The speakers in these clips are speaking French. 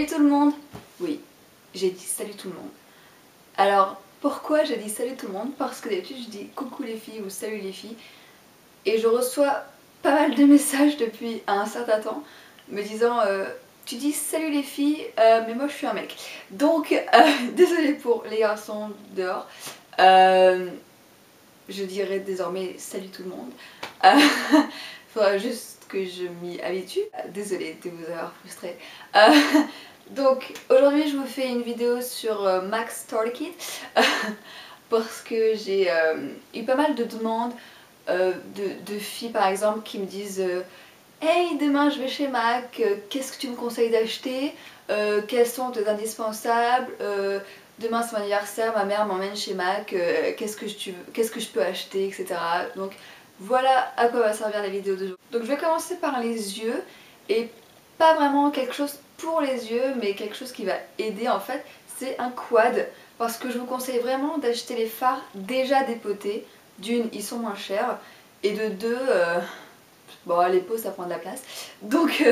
Salut tout le monde! Oui, j'ai dit salut tout le monde. Alors, pourquoi j'ai dit salut tout le monde? Parce que d'habitude je dis coucou les filles ou salut les filles. Et je reçois pas mal de messages depuis un certain temps me disant tu dis salut les filles, mais moi je suis un mec. Donc, désolée pour les garçons dehors. Je dirai désormais salut tout le monde. Faudra juste que je m'y habitue. Désolée de vous avoir frustré. Donc aujourd'hui je vous fais une vidéo sur Mac's Starter Kit parce que j'ai eu pas mal de demandes de filles par exemple qui me disent hey, demain je vais chez Mac, qu'est-ce que tu me conseilles d'acheter, quels sont tes indispensables, demain c'est mon anniversaire, ma mère m'emmène chez Mac, qu'est-ce que je peux acheter, etc. Donc voilà à quoi va servir la vidéo d'aujourd'hui. Donc je vais commencer par les yeux, et pas vraiment quelque chose pour les yeux, mais quelque chose qui va aider en fait, c'est un quad. Parce que je vous conseille vraiment d'acheter les fards déjà dépotés. D'une, ils sont moins chers, et de deux, bon les pots ça prend de la place. Donc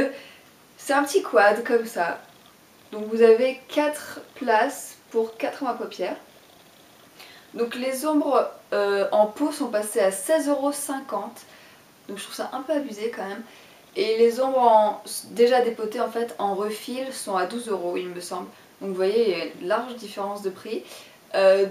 c'est un petit quad comme ça. Donc vous avez 4 places pour 80 paupières. Donc les ombres en pot sont passées à 16,50 €. Donc je trouve ça un peu abusé quand même. Et les ombres déjà dépotées en fait en refil sont à 12 € il me semble. Donc vous voyez il y a une large différence de prix.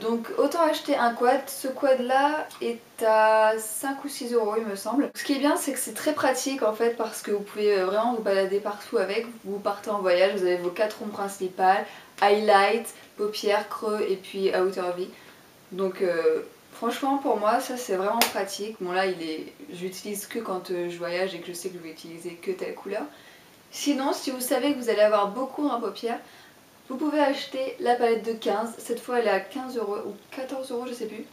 Donc autant acheter un quad. Ce quad là est à 5 ou 6 € il me semble. Ce qui est bien c'est que c'est très pratique en fait parce que vous pouvez vraiment vous balader partout avec. Vous partez en voyage, vous avez vos 4 ombres principales, highlight, paupières, creux et puis outer V. Donc franchement pour moi ça c'est vraiment pratique. Bon là j'utilise que quand je voyage et que je sais que je vais utiliser que telle couleur. Sinon si vous savez que vous allez avoir beaucoup en paupières, vous pouvez acheter la palette de 15. Cette fois elle est à 15 € ou 14 € je sais plus.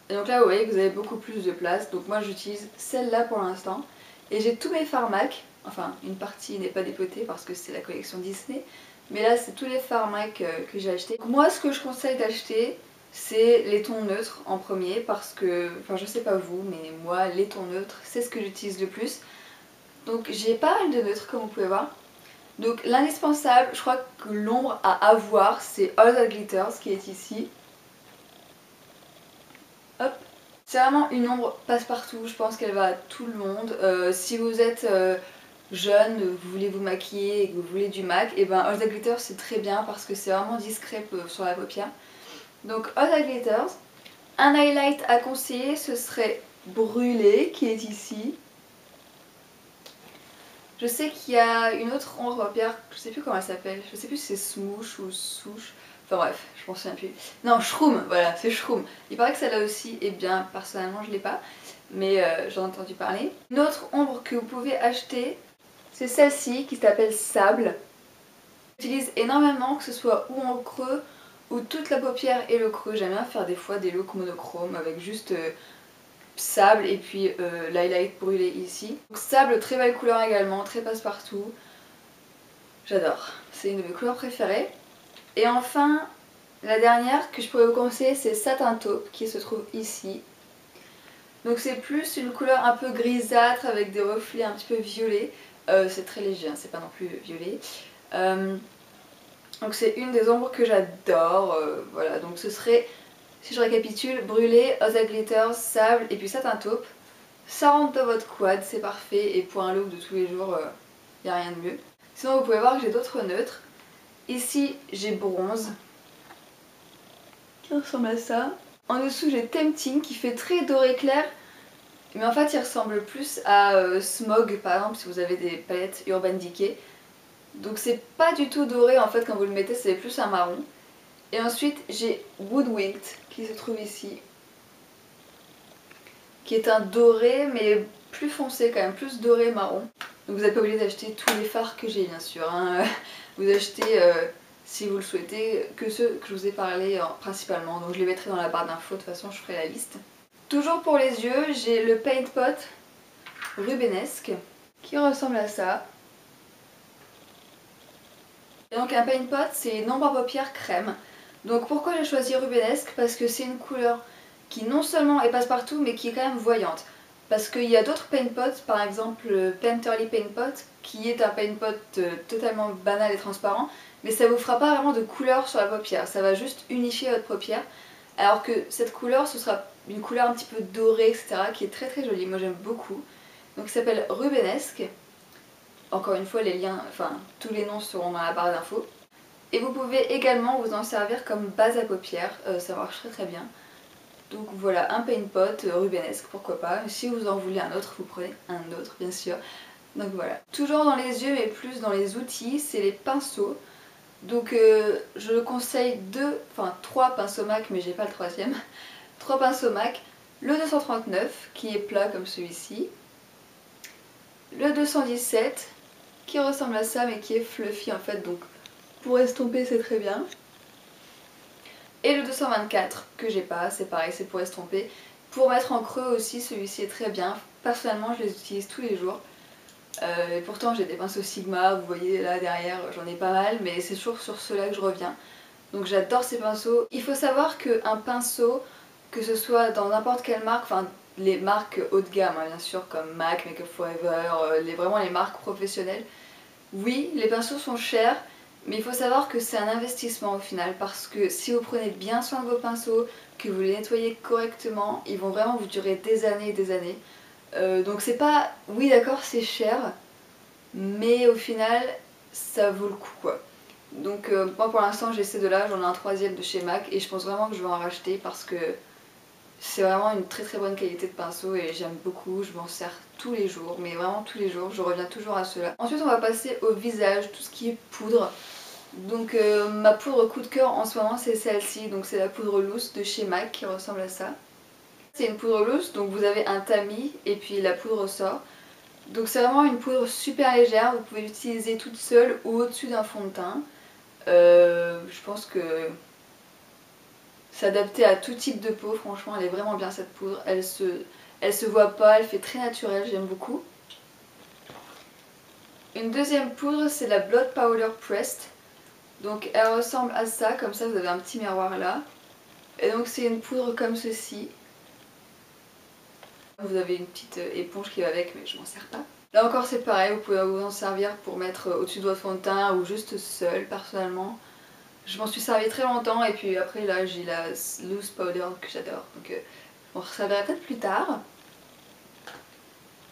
Et donc là vous voyez que vous avez beaucoup plus de place. Donc moi j'utilise celle-là pour l'instant. Et j'ai tous mes fards MAC. Enfin une partie n'est pas dépotée parce que c'est la collection Disney. Mais là c'est tous les fards MAC que j'ai acheté. Moi ce que je conseille d'acheter, c'est les tons neutres en premier parce que, enfin je sais pas vous, mais moi les tons neutres c'est ce que j'utilise le plus. Donc j'ai pas mal de neutres comme vous pouvez voir. Donc l'indispensable, je crois que l'ombre à avoir c'est All That Glitters qui est ici. Hop. C'est vraiment une ombre passe-partout, je pense qu'elle va à tout le monde. Si vous êtes jeune, vous voulez vous maquiller et que vous voulez du MAC, et ben All That Glitters c'est très bien parce que c'est vraiment discret sur la paupière. Donc All That Glitters. Un highlight à conseiller, ce serait Brûlé qui est ici. Je sais qu'il y a une autre ombre paupière, je sais plus comment elle s'appelle, je sais plus si c'est Smoosh ou Souche, enfin bref, je m'en souviens plus. Non, Shroom, voilà, c'est Shroom. Il paraît que celle-là aussi est bien, personnellement je l'ai pas, mais j'en ai entendu parler. Une autre ombre que vous pouvez acheter, c'est celle-ci qui s'appelle Sable. J'utilise énormément, que ce soit ou en creux ou toute la paupière et le creux. J'aime bien faire des fois des looks monochromes avec juste sable et puis l'highlight brûlé ici. Donc, sable, très belle couleur également, très passe-partout. J'adore, c'est une de mes couleurs préférées. Et enfin, la dernière que je pourrais vous conseiller, c'est Satin Taupe qui se trouve ici. Donc c'est plus une couleur un peu grisâtre avec des reflets un petit peu violets. C'est très léger, hein, c'est pas non plus violet. Donc c'est une des ombres que j'adore. Voilà, donc ce serait, si je récapitule, Brûlé, All That Glitters, Sable et puis Satin Taupe. Ça rentre dans votre quad, c'est parfait, et pour un look de tous les jours, il n'y a rien de mieux. Sinon vous pouvez voir que j'ai d'autres neutres. Ici j'ai Bronze, qui ressemble à ça. En dessous j'ai Tempting, qui fait très doré clair, mais en fait il ressemble plus à Smog par exemple, si vous avez des palettes Urban Decay. Donc c'est pas du tout doré en fait, quand vous le mettez c'est plus un marron. Et ensuite j'ai Woodwinked qui se trouve ici, qui est un doré mais plus foncé quand même, plus doré marron. Donc vous n'êtes pas obligé d'acheter tous les fards que j'ai bien sûr, hein. Vous achetez si vous le souhaitez que ceux que je vous ai parlé principalement. Donc je les mettrai dans la barre d'infos, de toute façon je ferai la liste. Toujours pour les yeux j'ai le Paint Pot Rubenesque qui ressemble à ça. Et donc un Paint Pot c'est une ombre à paupières crème. Donc pourquoi j'ai choisi Rubenesque? Parce que c'est une couleur qui non seulement est passe-partout mais qui est quand même voyante. Parce qu'il y a d'autres paint pots, par exemple Painterly Paint Pot, qui est un paint pot totalement banal et transparent, mais ça vous fera pas vraiment de couleur sur la paupière, ça va juste unifier votre paupière. Alors que cette couleur, ce sera une couleur un petit peu dorée, etc., qui est très très jolie, moi j'aime beaucoup. Donc il s'appelle Rubenesque. Encore une fois, les liens, enfin tous les noms seront dans la barre d'infos. Et vous pouvez également vous en servir comme base à paupières, ça marche très très bien. Donc voilà, un paint pot rubenesque, pourquoi pas. Si vous en voulez un autre, vous prenez un autre bien sûr. Donc voilà. Toujours dans les yeux mais plus dans les outils, c'est les pinceaux. Donc je conseille trois pinceaux MAC mais j'ai pas le troisième. Trois pinceaux MAC. Le 239 qui est plat comme celui-ci. Le 217 qui ressemble à ça mais qui est fluffy en fait, donc pour estomper c'est très bien. Et le 224 que j'ai pas, c'est pareil, c'est pour estomper. Pour mettre en creux aussi, celui-ci est très bien. Personnellement je les utilise tous les jours. Et pourtant j'ai des pinceaux Sigma, vous voyez là derrière j'en ai pas mal, mais c'est toujours sur ceux-là que je reviens. Donc j'adore ces pinceaux. Il faut savoir qu'un pinceau, que ce soit dans n'importe quelle marque, enfin les marques haut de gamme hein, bien sûr comme MAC, Make Up Forever, vraiment les marques professionnelles, oui les pinceaux sont chers, mais il faut savoir que c'est un investissement au final parce que si vous prenez bien soin de vos pinceaux, que vous les nettoyez correctement, ils vont vraiment vous durer des années et des années. Donc c'est pas, oui d'accord c'est cher, mais au final ça vaut le coup quoi. Donc moi pour l'instant j'ai ces deux là, j'en ai un troisième de chez MAC et je pense vraiment que je vais en racheter parce que c'est vraiment une très très bonne qualité de pinceau et j'aime beaucoup, je m'en sers tous les jours, mais vraiment tous les jours, je reviens toujours à ceux-là. Ensuite on va passer au visage, tout ce qui est poudre. Donc ma poudre coup de cœur en ce moment c'est celle-ci, donc c'est la poudre loose de chez MAC qui ressemble à ça. C'est une poudre loose, donc vous avez un tamis et puis la poudre sort. Donc c'est vraiment une poudre super légère, vous pouvez l'utiliser toute seule ou au-dessus d'un fond de teint. Je pense que c'est adapté à tout type de peau, franchement elle est vraiment bien cette poudre. Elle se voit pas, elle fait très naturelle, j'aime beaucoup. Une deuxième poudre c'est la Blood Powder Pressed. Donc elle ressemble à ça, comme ça vous avez un petit miroir là. Et donc c'est une poudre comme ceci. Vous avez une petite éponge qui va avec mais je m'en sers pas. Là encore c'est pareil, vous pouvez vous en servir pour mettre au-dessus de votre fond de teint ou juste seul personnellement. Je m'en suis servi très longtemps et puis après là j'ai la loose powder que j'adore. Donc on resservira peut-être plus tard.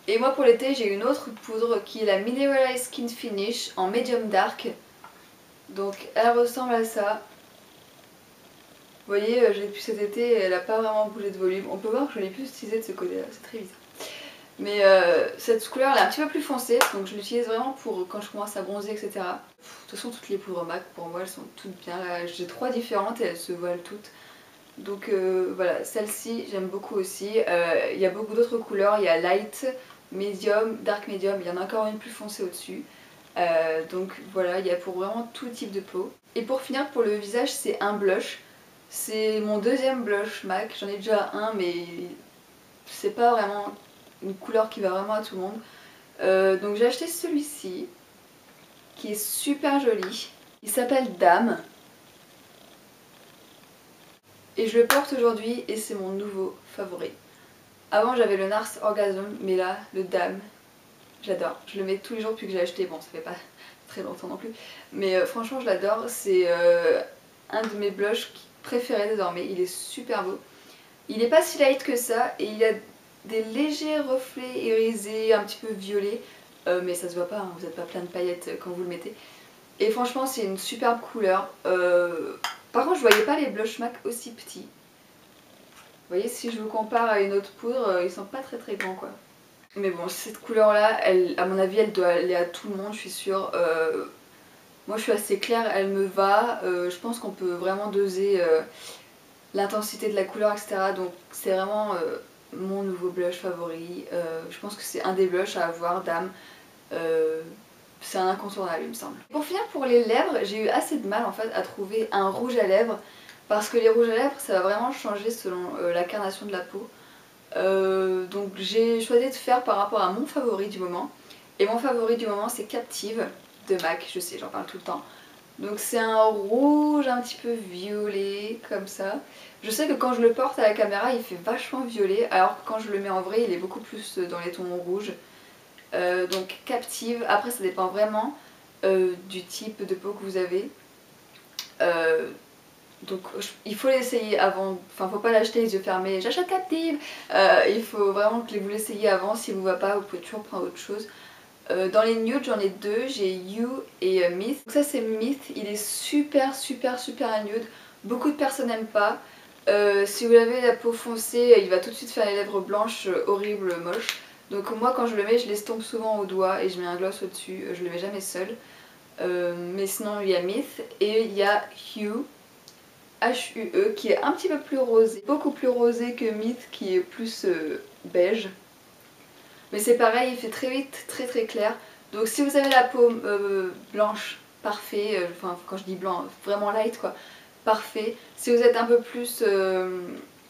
Et moi pour l'été j'ai une autre poudre qui est la Mineralized Skin Finish en medium dark. Donc elle ressemble à ça. Vous voyez, je l'ai depuis cet été et elle n'a pas vraiment bougé de volume. On peut voir que je l'ai plus utilisée de ce côté là, c'est très bizarre. Mais cette couleur elle est un petit peu plus foncée, donc je l'utilise vraiment pour quand je commence à bronzer, etc. De toute façon toutes les poudres MAC pour moi elles sont toutes bien. J'ai trois différentes et elles se voilent toutes. Donc voilà, celle-ci j'aime beaucoup aussi. Il y a beaucoup d'autres couleurs, il y a light, medium, dark medium, il y en a encore une plus foncée au-dessus. Donc voilà, il y a pour vraiment tout type de peau. Et pour finir pour le visage c'est un blush. C'est mon deuxième blush MAC, j'en ai déjà un mais c'est pas vraiment une couleur qui va vraiment à tout le monde. Donc j'ai acheté celui-ci qui est super joli. Il s'appelle Dame. Et je le porte aujourd'hui et c'est mon nouveau favori. Avant j'avais le Nars Orgasm mais là le Dame, j'adore. Je le mets tous les jours depuis que j'ai acheté, bon ça fait pas très longtemps non plus. Mais franchement je l'adore, c'est un de mes blushs préférés désormais, il est super beau. Il n'est pas si light que ça et il a des légers reflets irisés, un petit peu violets, mais ça se voit pas, hein, vous n'êtes pas plein de paillettes quand vous le mettez. Et franchement c'est une superbe couleur. Par contre je voyais pas les blush MAC aussi petits. Vous voyez si je vous compare à une autre poudre, ils sont pas très très grands quoi. Mais bon cette couleur là, à mon avis elle doit aller à tout le monde je suis sûre. Moi je suis assez claire, elle me va. Je pense qu'on peut vraiment doser l'intensité de la couleur etc. Donc c'est vraiment mon nouveau blush favori. Je pense que c'est un des blushs à avoir Dame. C'est un incontournable il me semble. Pour finir pour les lèvres, j'ai eu assez de mal en fait à trouver un rouge à lèvres. Parce que les rouges à lèvres ça va vraiment changer selon la carnation de la peau. Donc j'ai choisi de faire par rapport à mon favori du moment. Et mon favori du moment c'est Captive de MAC, je sais j'en parle tout le temps. Donc c'est un rouge un petit peu violet comme ça. Je sais que quand je le porte à la caméra il fait vachement violet, alors que quand je le mets en vrai il est beaucoup plus dans les tons rouges. Donc Captive, après ça dépend vraiment du type de peau que vous avez. Donc il faut l'essayer avant, enfin faut pas l'acheter les yeux fermés, j'achète Captive. Il faut vraiment que vous l'essayiez avant, si vous va pas vous pouvez toujours prendre autre chose. Dans les nudes j'en ai deux, j'ai You et Myth. Donc ça c'est Myth, il est super nude, beaucoup de personnes n'aiment pas. Si vous avez la peau foncée, il va tout de suite faire les lèvres blanches, horribles, moches. Donc moi quand je le mets je l'estompe souvent au doigt et je mets un gloss au dessus, je le mets jamais seul. Mais sinon il y a Myth et il y a Hue, H-U-E, qui est un petit peu plus rosé, beaucoup plus rosé que Myth qui est plus beige. Mais c'est pareil, il fait très vite très clair. Donc si vous avez la peau blanche, parfait, enfin quand je dis blanc, vraiment light quoi, parfait. Si vous êtes un peu plus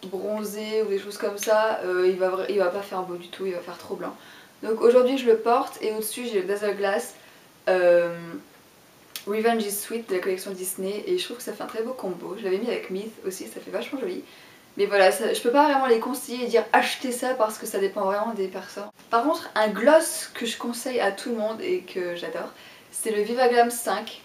bronzé ou des choses comme ça, il va pas faire beau du tout, il va faire trop blanc. Donc aujourd'hui je le porte et au-dessus j'ai le Dazzle Glass Revenge is Sweet de la collection Disney et je trouve que ça fait un très beau combo. Je l'avais mis avec Myth aussi, ça fait vachement joli. Mais voilà, je peux pas vraiment les conseiller et dire achetez ça parce que ça dépend vraiment des personnes. Par contre, un gloss que je conseille à tout le monde et que j'adore, c'est le Viva Glam 5.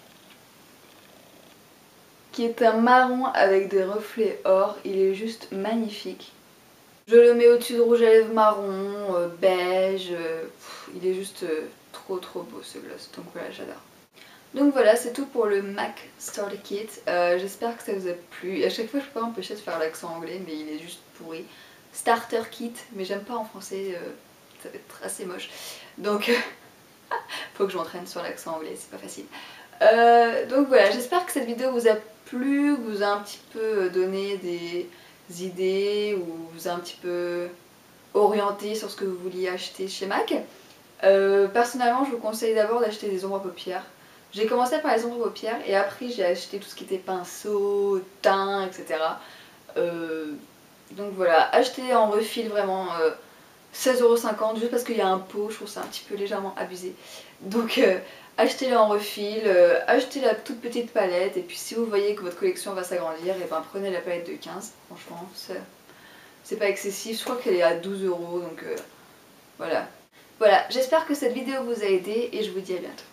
Qui est un marron avec des reflets or, il est juste magnifique. Je le mets au-dessus de rouge à lèvres marron, beige, il est juste trop beau ce gloss, donc voilà, j'adore. Donc voilà, c'est tout pour le MAC Starter Kit. J'espère que ça vous a plu. Et à chaque fois, je peux pas m'empêcher de faire l'accent anglais, mais il est juste pourri. Starter Kit, mais j'aime pas en français, ça va être assez moche. Donc, faut que je m'entraîne sur l'accent anglais, c'est pas facile. Donc voilà, j'espère que cette vidéo vous a plu, vous a un petit peu donné des idées, ou vous a un petit peu orienté sur ce que vous vouliez acheter chez MAC. Personnellement, je vous conseille d'abord d'acheter des ombres à paupières. J'ai commencé par les ombres à paupières et après j'ai acheté tout ce qui était pinceau, teint, etc. Donc voilà, acheter en refil vraiment 16,50€ juste parce qu'il y a un pot, je trouve ça un petit peu légèrement abusé. Donc achetez-le en refil, achetez la toute petite palette et puis si vous voyez que votre collection va s'agrandir, et ben prenez la palette de 15, franchement c'est pas excessif, je crois qu'elle est à 12€, donc voilà. Voilà, j'espère que cette vidéo vous a aidé et je vous dis à bientôt.